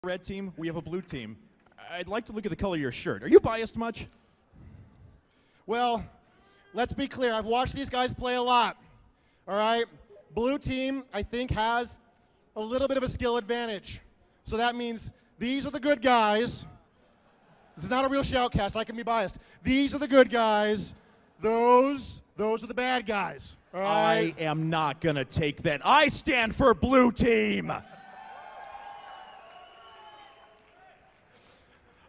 red team, we have a blue team. I'd like to look at the color of your shirt. Are you biased much? Well, let's be clear. I've watched these guys play a lot. All right? Blue team, I think, has a little bit of a skill advantage. So that means these are the good guys. This is not a real shoutcast. I can be biased. These are the good guys. Those are the bad guys. All right? I am not going to take that. I stand for blue team.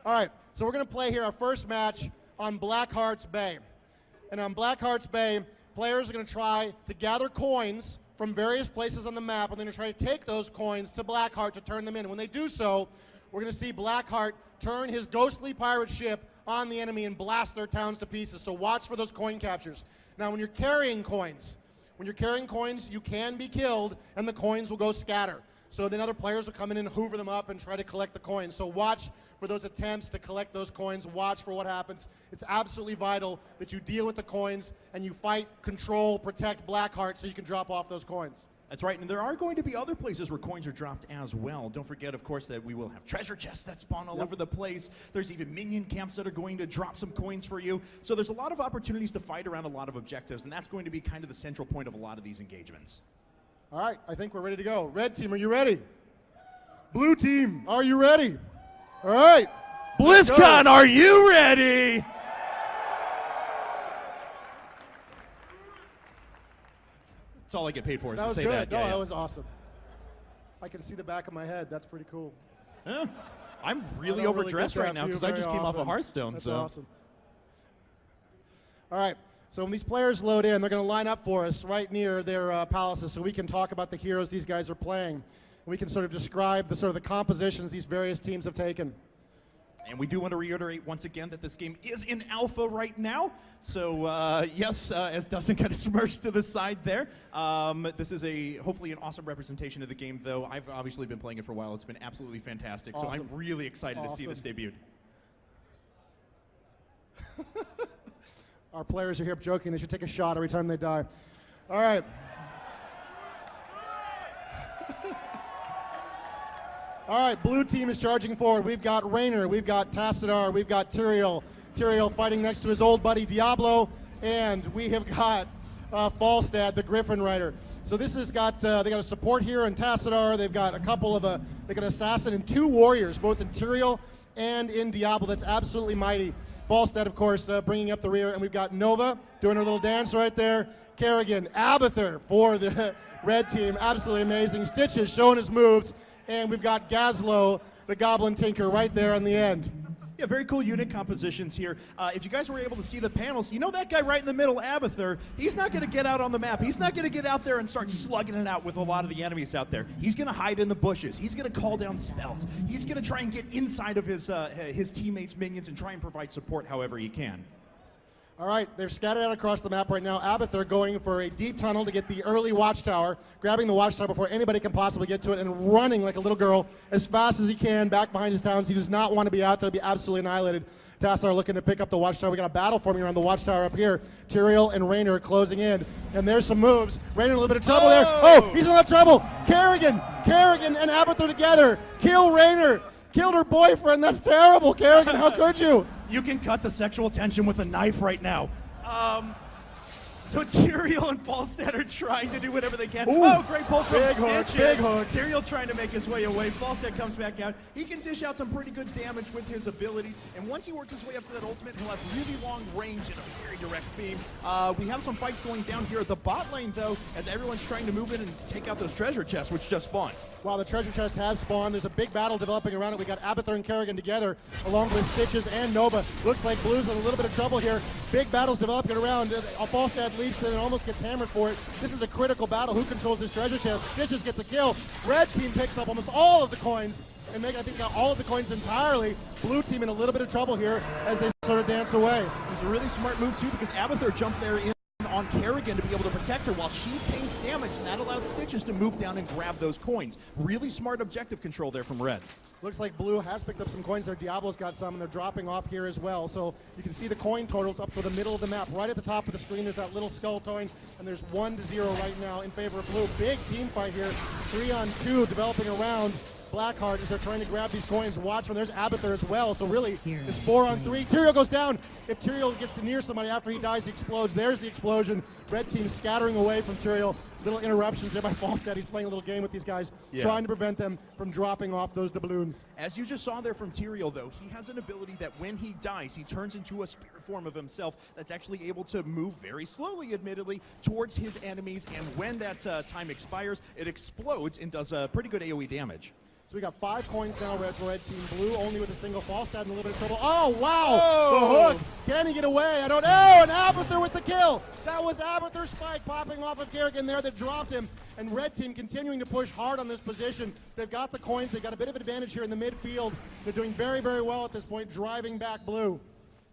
All right, so we're going to play here our first match on Blackheart's Bay. And on Blackheart's Bay, players are going to try to gather coins from various places on the map, and they're going to try to take those coins to Blackheart to turn them in. When they do so, we're going to see Blackheart turn his ghostly pirate ship on the enemy and blast their towns to pieces. So watch for those coin captures. Now, when you're carrying coins, you can be killed, and the coins will go scatter. So then other players will come in and hoover them up and try to collect the coins. So watch for those attempts to collect those coins. Watch for what happens. It's absolutely vital that you deal with the coins and you fight, control, protect Blackheart so you can drop off those coins. That's right, and there are going to be other places where coins are dropped as well. Don't forget, of course, that we will have treasure chests that spawn all over the place. There's even minion camps that are going to drop some coins for you. So there's a lot of opportunities to fight around a lot of objectives, and that's going to be kind of the central point of a lot of these engagements. All right, I think we're ready to go. Red team, are you ready? Blue team, are you ready? All right. Blizzcon, are you ready? That's all I get paid for is to say that. No, that was awesome. I can see the back of my head. That's pretty cool. Yeah. I'm really overdressed right now because I just came off of Hearthstone. That's so awesome. All right. So when these players load in, they're going to line up for us right near their palaces so we can talk about the heroes these guys are playing. We can sort of describe the compositions these various teams have taken. And we do want to reiterate once again that this game is in alpha right now. So yes, as Dustin kind of smirks to the side there, this is hopefully an awesome representation of the game, though. I've obviously been playing it for a while. It's been absolutely fantastic. Awesome. So I'm really excited to see this debuted. Our players are here joking. They should take a shot every time they die. All right. All right, blue team is charging forward. We've got Raynor, we've got Tassadar, we've got Tyrael. Tyrael fighting next to his old buddy Diablo, and we have got Falstad, the Griffin Rider. So this has got, they got a support here in Tassadar. They've got a couple of, they got an assassin and two warriors, both in Tyrael and in Diablo. That's absolutely mighty. Falstad, of course, bringing up the rear, and we've got Nova doing her little dance right there. Kerrigan, Abathur for the red team, absolutely amazing. Stitches showing his moves. And we've got Gazlo, the Goblin Tinker, right there on the end. Yeah, very cool unit compositions here. If you guys were able to see the panels, you know that guy right in the middle, Abathur, he's not going to get out on the map. He's not going to get out there and start slugging it out with a lot of the enemies out there. He's going to hide in the bushes. He's going to call down spells. He's going to try and get inside of his teammates' minions and try and provide support however he can. All right, they're scattered out across the map right now. Abathur going for a deep tunnel to get the early watchtower, grabbing the watchtower before anybody can possibly get to it, and running like a little girl as fast as he can back behind his towns. He does not want to be out there to be absolutely annihilated. Tassar looking to pick up the watchtower. We got a battle forming around the watchtower up here. Tyrael and Raynor closing in, and there's some moves. Raynor in a little bit of trouble there. Oh, he's in a lot of trouble. Kerrigan and Abathur together. Kill Raynor. Killed her boyfriend. That's terrible, Kerrigan. How could you? You can cut the sexual tension with a knife right now. So Tyrael and Falstad are trying to do whatever they can. Ooh. Oh, great pull from Big hook, Stitches. big hook. Tyrael trying to make his way away. Falstad comes back out. He can dish out some pretty good damage with his abilities. And once he works his way up to that ultimate, he'll have really long range and a very direct beam. We have some fights going down here at the bot lane, though, as everyone's trying to move in and take out those treasure chests, which just spawned. Wow, the treasure chest has spawned. There's a big battle developing around it. We got Abathur and Kerrigan together, along with Stitches and Nova. Looks like Blue's in a little bit of trouble here. Big battles developing around. Falstad leaps in and almost gets hammered for it. This is a critical battle. Who controls this treasure chest? Stitches gets a kill. Red team picks up almost all of the coins, and I think got all of the coins entirely. Blue team in a little bit of trouble here as they sort of dance away. It was a really smart move, too, because Abathur jumped there in on Kerrigan to be able to protect her while she takes damage, and that allowed Stitches to move down and grab those coins. Really smart objective control there from Red. Looks like Blue has picked up some coins there. Diablo's got some, and they're dropping off here as well. So you can see the coin totals up to the middle of the map. Right at the top of the screen, there's that little skull toying, and there's 1-0 right now in favor of Blue. Big team fight here. 3-on-2 developing around. Blackheart as they're trying to grab these coins. Watch when there's Abathur as well. So really, it's 4 on 3. Tyrael goes down. If Tyrael gets to near somebody after he dies, he explodes. There's the explosion. Red team scattering away from Tyrael. Little interruptions there by Falstad. He's playing a little game with these guys, trying to prevent them from dropping off those doubloons. As you just saw there from Tyrael, though, he has an ability that when he dies, he turns into a spirit form of himself that's actually able to move very slowly, admittedly, towards his enemies. And when that time expires, it explodes and does pretty good AoE damage. So we got 5 coins now, red for red team. Blue only with a single. Falstad in a little bit of trouble. Oh, wow! Oh. The hook. Can he get away? I don't know. And Abathur with the kill. That was Abathur's spike popping off of Kerrigan there that dropped him. And red team continuing to push hard on this position. They've got the coins. They've got a bit of advantage here in the midfield. They're doing very, very well at this point, driving back blue.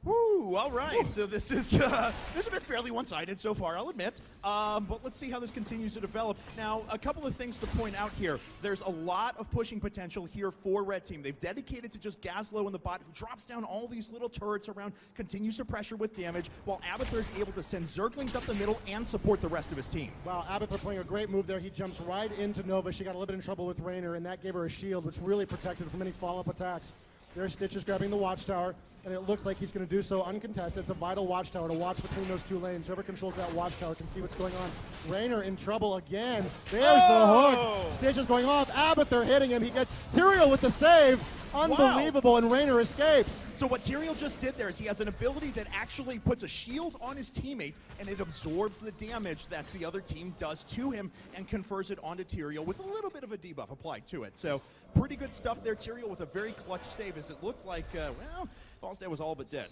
Woo, all right. So this has been fairly one-sided so far, I'll admit. But let's see how this continues to develop. Now, a couple of things to point out here. There's a lot of pushing potential here for Red Team. They've dedicated to just Gazlowe in the bot, who drops down all these little turrets around, continues to pressure with damage, while Abathur is able to send Zerglings up the middle and support the rest of his team. Wow, Abathur playing a great move there. He jumps right into Nova. She got a little bit in trouble with Raynor, and that gave her a shield, which really protected her from any follow-up attacks. There's Stitches grabbing the Watchtower, and it looks like he's going to do so uncontested. It's a vital Watchtower to watch between those two lanes. Whoever controls that Watchtower can see what's going on. Raynor in trouble again. There's the hook. Stitches going off. Abathur hitting him. He gets Tyrael with the save. Unbelievable, and Raynor escapes. So what Tyrael just did there is he has an ability that actually puts a shield on his teammate, and it absorbs the damage that the other team does to him and confers it onto Tyrael with a little bit of a debuff applied to it. So pretty good stuff there. Tyrael with a very clutch save, as it looked like, well, Falstad was all but dead.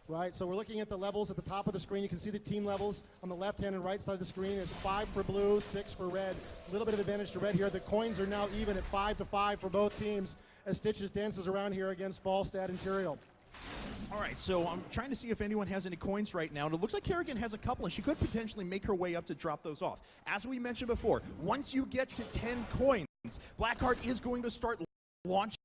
Right, so we're looking at the levels at the top of the screen. You can see the team levels on the left-hand and right side of the screen. It's 5 for blue, 6 for red. A little bit of advantage to red here. The coins are now even at 5-5 for both teams as Stitches dances around here against Falstad and Tyrael. All right, so I'm trying to see if anyone has any coins right now, and it looks like Kerrigan has a couple, and she could potentially make her way up to drop those off. As we mentioned before, once you get to 10 coins, Blackheart is going to start launching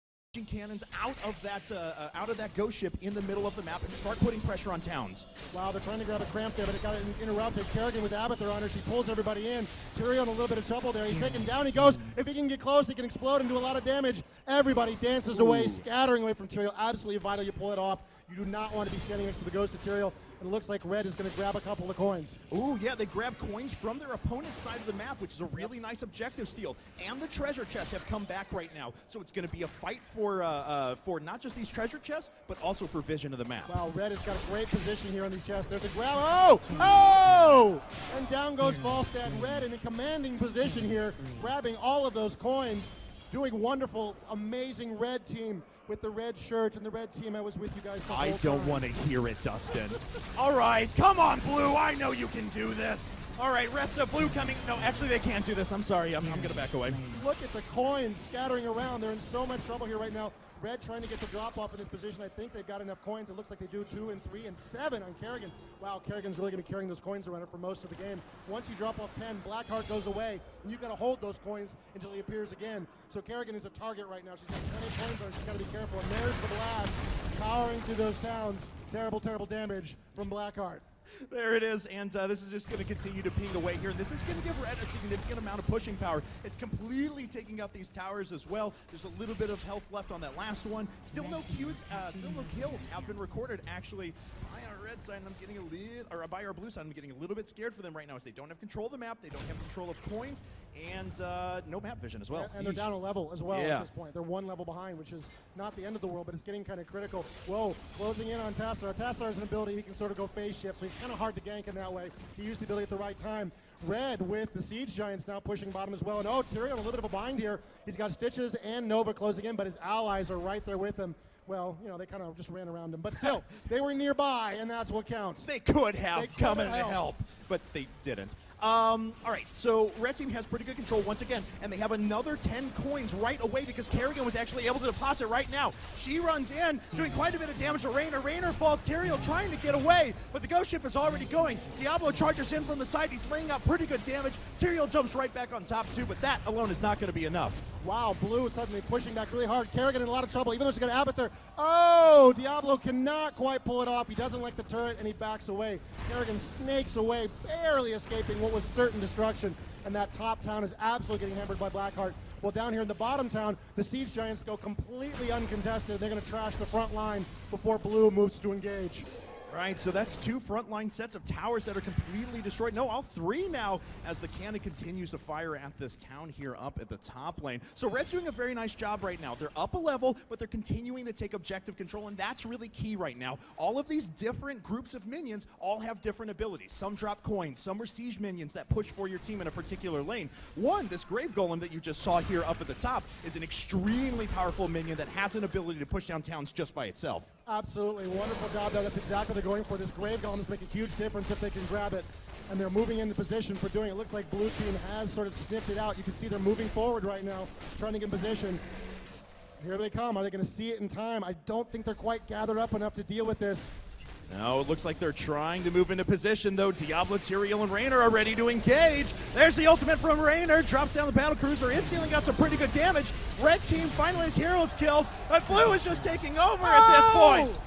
cannons out of that ghost ship in the middle of the map and start putting pressure on towns. Wow, they're trying to grab a cramp there, but it got interrupted. Kerrigan with Abathur on her. She pulls everybody in. Tyrael in a little bit of trouble there. He's taken down. He goes. If he can get close, he can explode and do a lot of damage. Everybody dances away, scattering away from Tyrael. Absolutely vital you pull it off. You do not want to be standing next to the ghost of Tyrael. And it looks like red is going to grab a couple of coins. Ooh, yeah, they grab coins from their opponent's side of the map, which is a really nice objective steal. And the treasure chests have come back right now. So it's going to be a fight for not just these treasure chests, but also for vision of the map. Wow, red has got a great position here on these chests. There's a grab. Oh! Oh! And down goes Falstad. Red in a commanding position here, grabbing all of those coins. Doing wonderful, amazing red team with the red shirt and the red team. I was with you guys the whole I don't want to hear it, Dustin. All right, come on, Blue. I know you can do this. All right, rest of Blue coming. No, actually, they can't do this. I'm sorry. I'm going to back away. Look at the coins scattering around. They're in so much trouble here right now. Red trying to get the drop off in this position. I think they've got enough coins. It looks like they do 2 and 3 and 7 on Kerrigan. Wow, Kerrigan's really going to be carrying those coins around her for most of the game. Once you drop off 10, Blackheart goes away, and you've got to hold those coins until he appears again. So Kerrigan is a target right now. She's got plenty of coins on her. She's got to be careful. And there's the blast, powering through those towns. Terrible, terrible damage from Blackheart. There it is, and this is just going to continue to ping away here. And this is going to give Red a significant amount of pushing power. It's completely taking out these towers as well. There's a little bit of health left on that last one. Still no kills have been recorded, actually. By our red side, I'm getting a little, or by our blue side, I'm getting a little bit scared for them right now as they don't have control of the map, they don't have control of coins, and no map vision as well. And they're down a level as well at this point. They're 1 level behind, which is not the end of the world, but it's getting kind of critical. Whoa, closing in on Tassar. Tassar has an ability, he can sort of go phase shift, so he's kind of hard to gank in that way. He used the ability at the right time. Red with the Siege Giants now pushing bottom as well. And oh, Tyrael, a little bit of a bind here. He's got Stitches and Nova closing in, but his allies are right there with him. Well, you know, they kind of just ran around him. But still, they were nearby, and that's what counts. They could have come in to help, but they didn't. All right, so Red Team has pretty good control once again, and they have another 10 coins right away because Kerrigan was actually able to deposit right now. She runs in, doing quite a bit of damage to Raynor. Raynor falls, Tyrael trying to get away, but the ghost ship is already going. Diablo charges in from the side. He's laying out pretty good damage. Tyrael jumps right back on top too, but that alone is not going to be enough. Wow, Blue suddenly pushing back really hard. Kerrigan in a lot of trouble, even though she's got Abathur. Oh, Diablo cannot quite pull it off. He doesn't like the turret, and he backs away. Kerrigan snakes away, barely escaping what was certain destruction. And that top town is absolutely getting hammered by Blackheart. Well, down here in the bottom town, the Siege Giants go completely uncontested. They're going to trash the front line before Blue moves to engage. Right, so that's 2 frontline sets of towers that are completely destroyed. No, all 3 now as the cannon continues to fire at this town here up at the top lane. So Red's doing a very nice job right now. They're up a level, but they're continuing to take objective control, and that's really key right now. All of these different groups of minions all have different abilities. Some drop coins, some are siege minions that push for your team in a particular lane. This Grave Golem that you just saw here up at the top is an extremely powerful minion that has an ability to push down towns just by itself. Absolutely, wonderful job there. That's exactly what they're going for. This Grave Golems make a huge difference if they can grab it, and they're moving into position for doing it. It looks like Blue Team has sort of sniffed it out. You can see they're moving forward right now, trying to get in position. Here they come. Are they going to see it in time? I don't think they're quite gathered up enough to deal with this. No, it looks like they're trying to move into position, though. Diablo, Tyrael, and Raynor are ready to engage. There's the ultimate from Raynor. Drops down the battle cruiser. Is dealing out some pretty good damage. Red team finally has heroes killed, but Blue is just taking over at this point.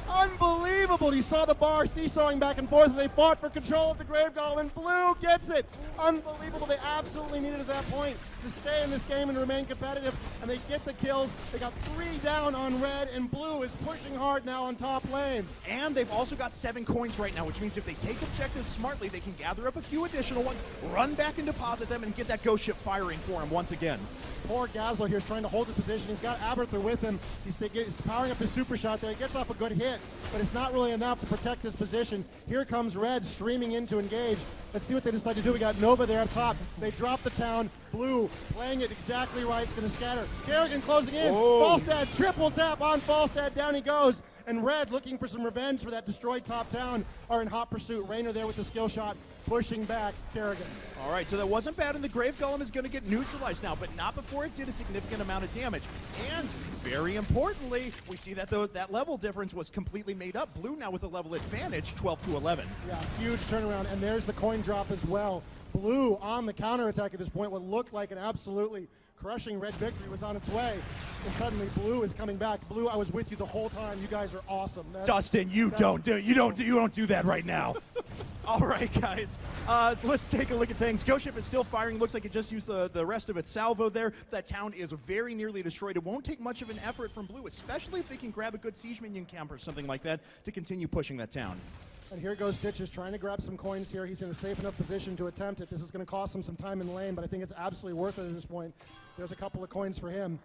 Unbelievable. You saw the bar seesawing back and forth, and they fought for control of the Grave Golem, and Blue gets it. Unbelievable. They absolutely needed at that point to stay in this game and remain competitive, and they get the kills. They got 3 down on Red, and Blue is pushing hard now on top lane. And they've also got 7 coins right now, which means if they take objectives smartly, they can gather up a few additional ones, run back and deposit them, and get that ghost ship firing for him once again. Poor Gazlo here is trying to hold the position. He's got Aberther with him. He's powering up his super shot there. He gets off a good hit, but it's not really enough to protect this position. Here comes Red streaming in to engage. Let's see what they decide to do. We got Nova there up top. They drop the town. Blue playing it exactly right. It's going to scatter. Kerrigan closing in. Falstad, triple tap on Falstad. Down he goes. And Red, looking for some revenge for that destroyed top town, are in hot pursuit. Raynor there with the skill shot, pushing back Kerrigan. All right, so that wasn't bad, and the Grave Golem is going to get neutralized now, but not before it did a significant amount of damage. And very importantly, we see that that level difference was completely made up. Blue now with a level advantage, 12-11. Yeah, huge turnaround, and there's the coin drop as well. Blue on the counterattack at this point. What looked like an absolutely crushing Red victory was on its way, and suddenly Blue is coming back. Blue, I was with you the whole time. You guys are awesome. Dustin, you don't do that right now. All right, guys. So let's take a look at things. Ghost Ship is still firing. Looks like it just used the rest of its salvo there. That town is very nearly destroyed. It won't take much of an effort from Blue, especially if they can grab a good siege minion camp or something like that to continue pushing that town. And here goes Stitches trying to grab some coins here. He's in a safe enough position to attempt it. This is going to cost him some time in the lane, but I think it's absolutely worth it at this point. There's a couple of coins for him.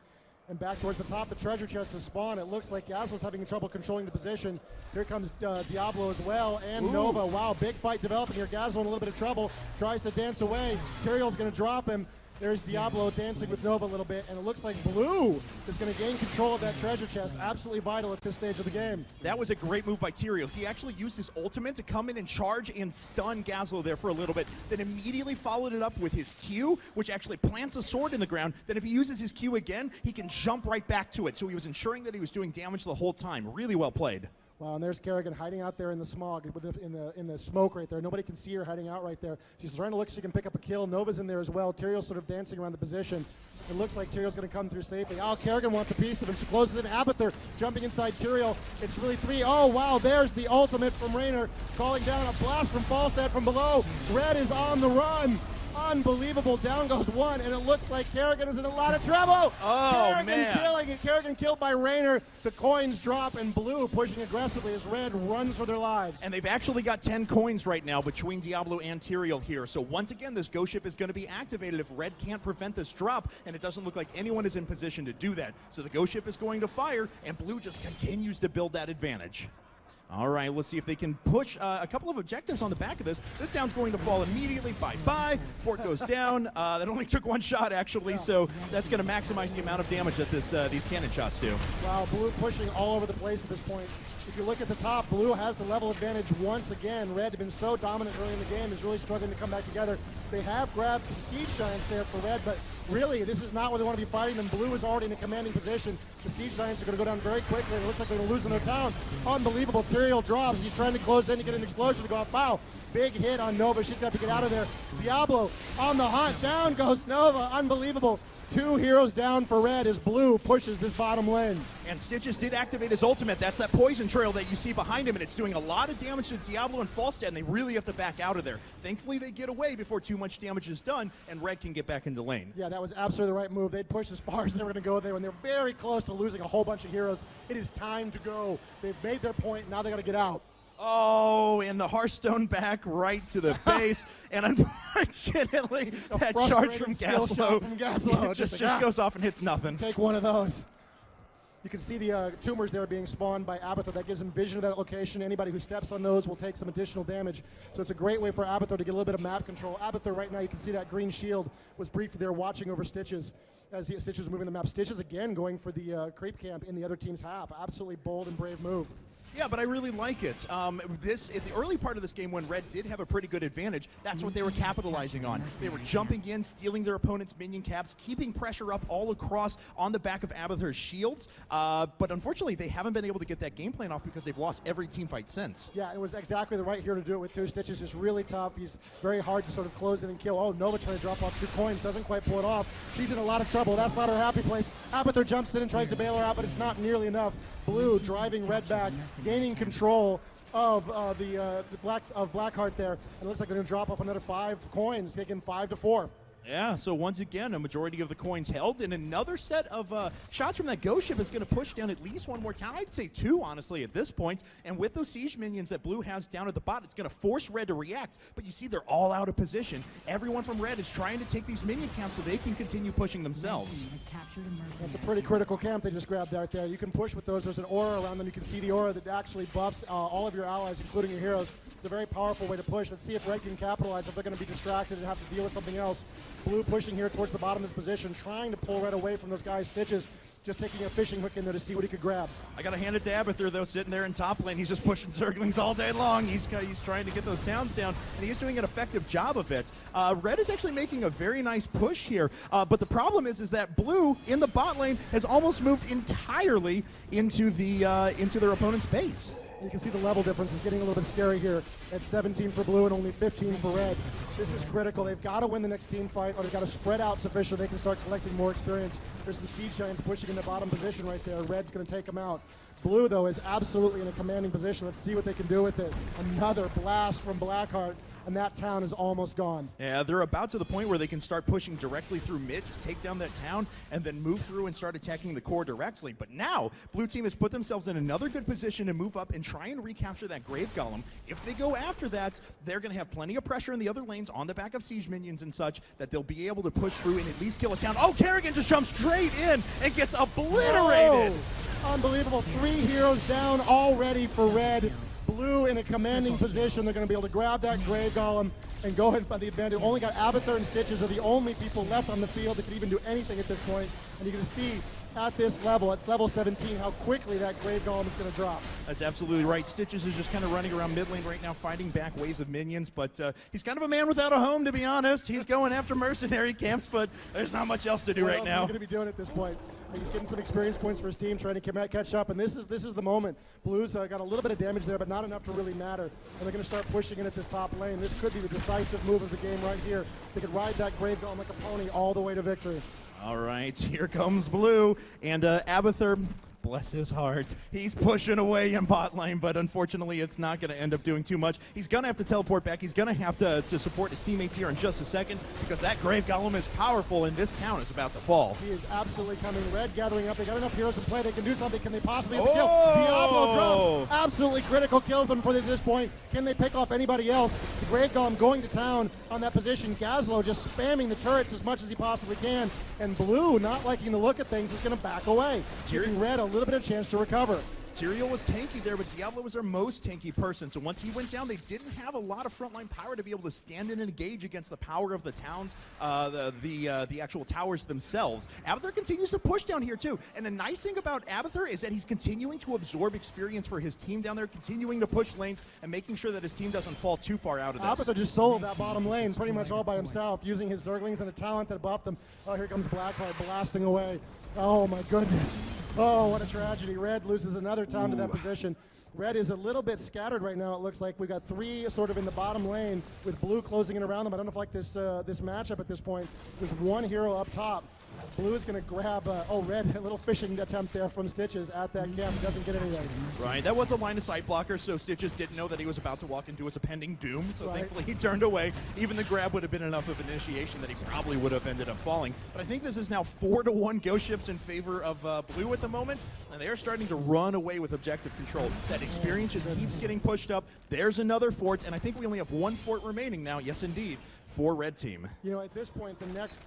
And back towards the top, the treasure chest is spawned. It looks like Yaslo's having trouble controlling the position. Here comes Diablo as well, and Nova. Wow, big fight developing here. Gazlo in a little bit of trouble, tries to dance away. Tyrael's going to drop him. There's Diablo dancing with Nova a little bit, and it looks like Blue is going to gain control of that treasure chest. Absolutely vital at this stage of the game. That was a great move by Tyrael. He actually used his ultimate to come in and charge and stun Gazlo there for a little bit, then immediately followed it up with his Q, which actually plants a sword in the ground. Then if he uses his Q again, he can jump right back to it. So he was ensuring that he was doing damage the whole time. Really well played. Wow, and there's Kerrigan hiding out there in the smog, in the smoke right there. Nobody can see her hiding out right there. She's trying to look so she can pick up a kill. Nova's in there as well. Tyrael's sort of dancing around the position. It looks like Tyrael's going to come through safely. Oh, Kerrigan wants a piece of him. She closes in. Aberther jumping inside Tyrael. It's really 3. Oh, wow, there's the ultimate from Raynor. Calling down a blast from Falstad from below. Red is on the run. Unbelievable. Down goes 1, and it looks like Kerrigan is in a lot of trouble. Oh, Kerrigan man. killing it. Kerrigan killed by Raynor. The coins drop, and Blue pushing aggressively as Red runs for their lives. And they've actually got 10 coins right now between Diablo and Tyrael here. So once again, this Ghost Ship is going to be activated if Red can't prevent this drop, and it doesn't look like anyone is in position to do that. So the Ghost Ship is going to fire, and Blue just continues to build that advantage. All right, let's see if they can push a couple of objectives on the back of this. This town's going to fall immediately. Bye-bye. Fort goes down. That only took 1 shot, actually, so that's going to maximize the amount of damage that these cannon shots do. Wow, Blue pushing all over the place at this point. If you look at the top, Blue has the level advantage once again. Red had been so dominant early in the game, is really struggling to come back together. They have grabbed some Siege Giants there for Red, but really, this is not where they want to be fighting them. Blue is already in a commanding position. The Siege Giants are going to go down very quickly. It looks like they're going to lose in their town. Unbelievable. Tyrael drops. He's trying to close in to get an explosion to go off. Wow. Big hit on Nova. She's got to get out of there. Diablo on the hunt. Down goes Nova. Unbelievable. 2 heroes down for Red as Blue pushes this bottom lane. And Stitches did activate his ultimate. That's that poison trail that you see behind him, and it's doing a lot of damage to Diablo and Falstad, and they really have to back out of there. Thankfully, they get away before too much damage is done, and Red can get back into lane. Yeah, That was absolutely the right move. They'd pushed as far as they were going to go there, and they're very close to losing a whole bunch of heroes. It is time to go. They've made their point. Now they got to get out. Oh, and the Hearthstone back right to the base, and unfortunately, that charge from Gaslow just goes off and hits nothing. Take one of those. You can see the tumors there being spawned by Abathur. That gives him vision of that location. Anybody who steps on those will take some additional damage. So it's a great way for Abathur to get a little bit of map control. Abathur right now, you can see that green shield was briefly there watching over Stitches as Stitches was moving the map. Stitches again going for the creep camp in the other team's half. Absolutely bold and brave move. Yeah, but I really like it. In the early part of this game when Red did have a pretty good advantage, that's what they were capitalizing on. They were jumping in, stealing their opponent's minion caps, keeping pressure up all across on the back of Abathur's shields. But unfortunately, they haven't been able to get that game plan off because they've lost every team fight since. Yeah, it was exactly the right hero to do it with too. Stitches is really tough. He's very hard to sort of close in and kill. Oh, Nova trying to drop off 2 coins. Doesn't quite pull it off. She's in a lot of trouble. That's not her happy place. Abathur jumps in and tries to bail her out, but it's not nearly enough. Blue driving Red back, gaining control of Blackheart there. And it looks like they're going to drop off another 5 coins, taking 5-4. Yeah, so once again, a majority of the coins held, and another set of shots from that ghost ship is going to push down at least one more town. I'd say 2, honestly, at this point. And with those siege minions that Blue has down at the bot, it's going to force Red to react. But you see they're all out of position. Everyone from Red is trying to take these minion camps so they can continue pushing themselves. That's a pretty critical camp they just grabbed out there. You can push with those. There's an aura around them. You can see the aura that actually buffs all of your allies, including your heroes. It's a very powerful way to push. Let's see if Red can capitalize, if they're going to be distracted and have to deal with something else. Blue pushing here towards the bottom of this position, trying to pull Red away from those guys' Stitches, just taking a fishing hook in there to see what he could grab. I got to hand it to Abathur, though, sitting there in top lane. He's just pushing Zerglings all day long. He's trying to get those towns down, and he's doing an effective job of it. Red is actually making a very nice push here, but the problem is that Blue in the bot lane has almost moved entirely into their opponent's base. You can see the level difference is getting a little bit scary here at 17 for Blue and only 15 for Red. This is critical. They've got to win the next team fight, or they've got to spread out sufficient they can start collecting more experience. There's some Siege Giants pushing in the bottom position right there. Red's going to take them out. Blue, though, is absolutely in a commanding position. Let's see what they can do with it. Another blast from Blackheart, and that town is almost gone. Yeah, they're about to the point where they can start pushing directly through mid to take down that town and then move through and start attacking the core directly. But now, Blue Team has put themselves in another good position to move up and try and recapture that Grave Golem. If they go after that, they're going to have plenty of pressure in the other lanes on the back of Siege Minions and such that they'll be able to push through and at least kill a town. Oh, Kerrigan just jumps straight in and gets obliterated! Oh, unbelievable. 3 heroes down already for Red. Blue in a commanding position. They're going to be able to grab that Grave Golem and go ahead and find the advantage. Only got Abathur and Stitches are the only people left on the field that can even do anything at this point. And you can see at this level, it's level 17, how quickly that Grave Golem is going to drop. That's absolutely right. Stitches is just kind of running around mid lane right now, fighting back waves of minions, but he's kind of a man without a home, to be honest. He's going after mercenary camps, but there's not much else to do right now. What else is he going to be doing at this point? He's getting some experience points for his team, trying to catch up, and this is the moment. Blues got a little bit of damage there, but not enough to really matter. And they're going to start pushing in at this top lane. This could be the decisive move of the game right here. They could ride that Grave Golem like a pony all the way to victory. All right, here comes Blue, and Abathur, bless his heart, he's pushing away in bot lane, but unfortunately it's not going to end up doing too much. He's going to have to teleport back. He's going to have to support his teammates here in just a second because that Grave Golem is powerful and this town is about to fall. He is absolutely coming. Red gathering up. They got enough heroes in play. They can do something. Can they possibly have the kill? Diablo drops. Absolutely critical kill for them at this point. Can they pick off anybody else? The Grave Golem going to town on that position. Gaslow just spamming the turrets as much as he possibly can. And Blue, not liking the look of things, is going to back away, giving Red a little bit of chance to recover. Tyrael was tanky there, but Diablo was their most tanky person. So once he went down, they didn't have a lot of frontline power to be able to stand in and engage against the power of the towns, the actual towers themselves. Abathur continues to push down here too. And the nice thing about Abathur is that he's continuing to absorb experience for his team down there, continuing to push lanes and making sure that his team doesn't fall too far out of this. Abathur just soloed that bottom lane pretty much all by himself, using his Zerglings and a talent that buffed him. Oh, here comes Blackheart blasting away. Oh my goodness. Oh, what a tragedy. Red loses another town to that position. Red is a little bit scattered right now, it looks like. We've got 3 sort of in the bottom lane with Blue closing in around them. I don't know if I like this matchup at this point. There's 1 hero up top. Blue is going to grab, Red, a little fishing attempt there from Stitches at that camp. Doesn't get anything. Right, that was a line of sight blocker, so Stitches didn't know that he was about to walk into his impending doom, so Right. thankfully he turned away. Even the grab would have been enough of an initiation that he probably would have ended up falling. But I think this is now 4-1 Ghost Ships in favor of Blue at the moment, and they are starting to run away with objective control. That experience just keeps getting pushed up. There's another fort, and I think we only have one fort remaining now. Yes, indeed. For Red Team. You know, at this point, the next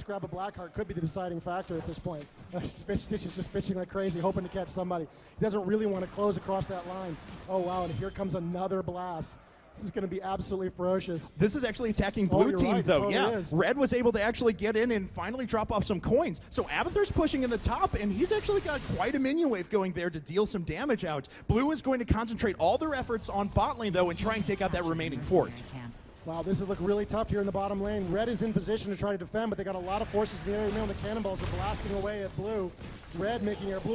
grab of Blackheart could be the deciding factor at this point. Stitch is just pitching like crazy, hoping to catch somebody. He doesn't really want to close across that line. Oh, wow, and here comes another blast. This is going to be absolutely ferocious. This is actually attacking Blue you're Team, right, though. it totally is. Red was able to actually get in and finally drop off some coins. So Abathur's pushing in the top, and he's actually got quite a minion wave going there to deal some damage out. Blue is going to concentrate all their efforts on bot lane, though, and try and take out that remaining fort. Wow, this is looking really tough here in the bottom lane. Red is in position to try to defend, but they got a lot of forces in the area. The cannonballs are blasting away at Blue. Blue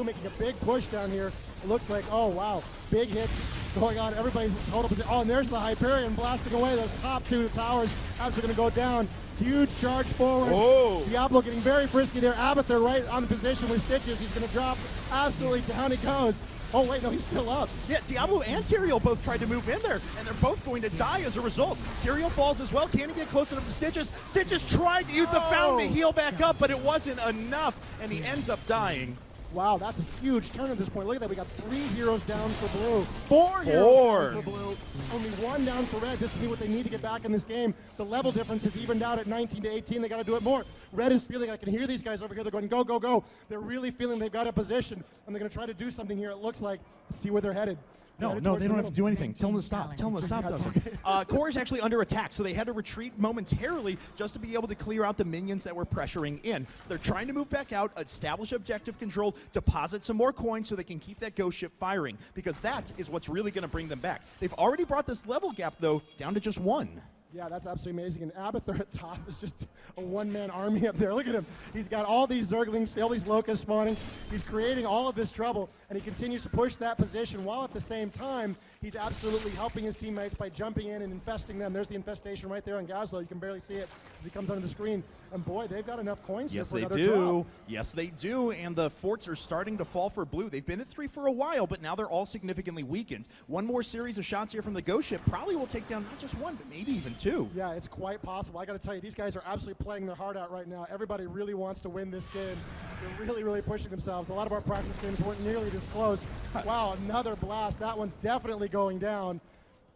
making a big push down here. It looks like, oh wow, big hits going on. Everybody's in total position. Oh, and there's the Hyperion blasting away. Those top two towers absolutely going to go down. Huge charge forward. Oh. Diablo getting very frisky there. Abathur right on the position with Stitches. He's going to drop. Absolutely down he goes. Oh, wait, no, he's still up. Yeah, Diablo and Tyrael both tried to move in there, and they're both going to die as a result. Tyrael falls as well. Can he get close enough to Stitches? Stitches tried to use the fountain to heal back up, but it wasn't enough, and he ends up dying. Wow, that's a huge turn at this point. Look at that. We got 3 heroes down for Blue. 4 heroes down for Blue. Only 1 down for Red. This will be what they need to get back in this game. The level difference is evened out at 19 to 18. They got to do it more. Red is feeling, I can hear these guys over here. They're going, go, go, go. They're really feeling they've got a position, and they're going to try to do something here. It looks like. Let's see where they're headed. No, they don't have to do anything. Tell them to stop. Tell them to stop, Dustin. Core is actually under attack, so they had to retreat momentarily just to be able to clear out the minions that were pressuring in. They're trying to move back out, establish objective control, deposit some more coins so they can keep that ghost ship firing, because that is what's really going to bring them back. They've already brought this level gap, though, down to just 1. Yeah, that's absolutely amazing. And Abathur at top is just a one-man army up there. Look at him. He's got all these Zerglings, all these locusts spawning. He's creating all of this trouble, and he continues to push that position while at the same time he's absolutely helping his teammates by jumping in and infesting them. There's the infestation right there on Gazlo. You can barely see it as he comes onto the screen. And boy, they've got enough coins here for another drop. Yes, they do. And the forts are starting to fall for Blue. They've been at 3 for a while, but now they're all significantly weakened. One more series of shots here from the ghost ship probably will take down not just 1, but maybe even 2. Yeah, it's quite possible. I got to tell you, these guys are absolutely playing their heart out right now. Everybody really wants to win this game. They're really, really pushing themselves. A lot of our practice games weren't nearly this close. Wow, another blast. That one's definitely going down.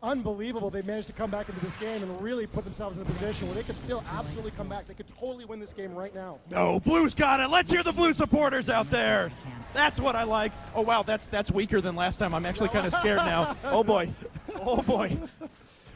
Unbelievable they managed to come back into this game and really put themselves in a position where they could still absolutely come back. They could totally win this game right now. No, Blue's got it. Let's hear the Blue supporters out there. That's what I like. Oh, wow, that's weaker than last time. I'm actually kind of scared now. Oh, boy. Oh, boy.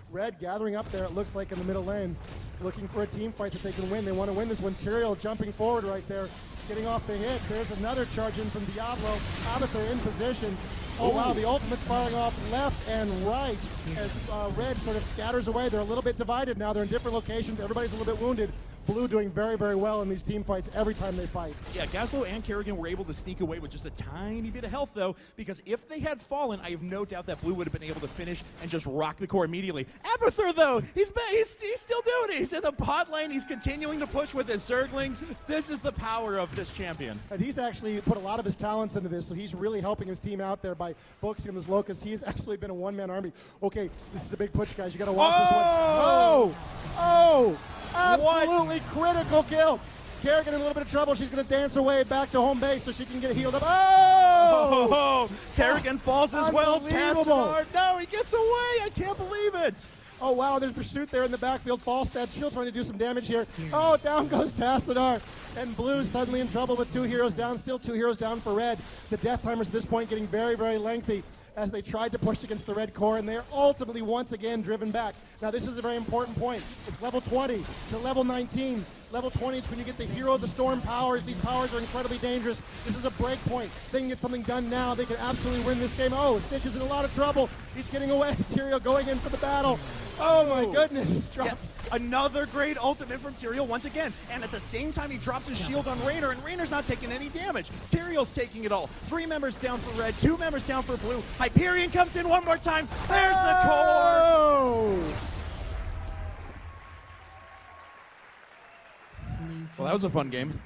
Red gathering up there, it looks like, in the middle lane, looking for a team fight that they can win. They want to win this one. Tyrael jumping forward right there, getting off the hit. There's another charge in from Diablo. Abathur in position. Oh, wow, the ultimate's firing off left and right as Red sort of scatters away. They're a little bit divided now. They're in different locations. Everybody's a little bit wounded. Blue doing very, very well in these team fights every time they fight. Yeah, Gazlo and Kerrigan were able to sneak away with just a tiny bit of health, though, because if they had fallen, I have no doubt that Blue would have been able to finish and just rock the core immediately. Abathur, though, he's still doing it. He's in the bot lane. He's continuing to push with his Zerglings. This is the power of this champion. And he's actually put a lot of his talents into this, so he's really helping his team out there by focusing on those locusts. He has actually been a one-man army. Okay, this is a big push, guys. You got to watch this one. Oh! Oh! Absolutely critical kill. Kerrigan in a little bit of trouble. She's going to dance away back to home base so she can get healed up. Oh! Kerrigan falls as well. Tassadar. No, he gets away. I can't believe it. Oh, wow, there's pursuit there in the backfield. Falstad still trying to do some damage here. Oh, down goes Tassadar. And Blue suddenly in trouble with 2 heroes down. Still 2 heroes down for Red. The death timers at this point getting very, very lengthy as they tried to push against the red core, and they're ultimately once again driven back. Now, this is a very important point. It's level 20 to level 19. Level 20 is when you get the Hero of the Storm powers. These powers are incredibly dangerous. This is a break point. They can get something done now. They can absolutely win this game. Oh, Stitch is in a lot of trouble. He's getting away. Tyrael going in for the battle. Oh, my goodness. Yeah, another great ultimate from Tyrael once again. And at the same time, he drops his shield on Raynor, and Raynor's not taking any damage. Tyrael's taking it all. 3 members down for Red, 2 members down for Blue. Hyperion comes in one more time. There's the core. Well, that was a fun game.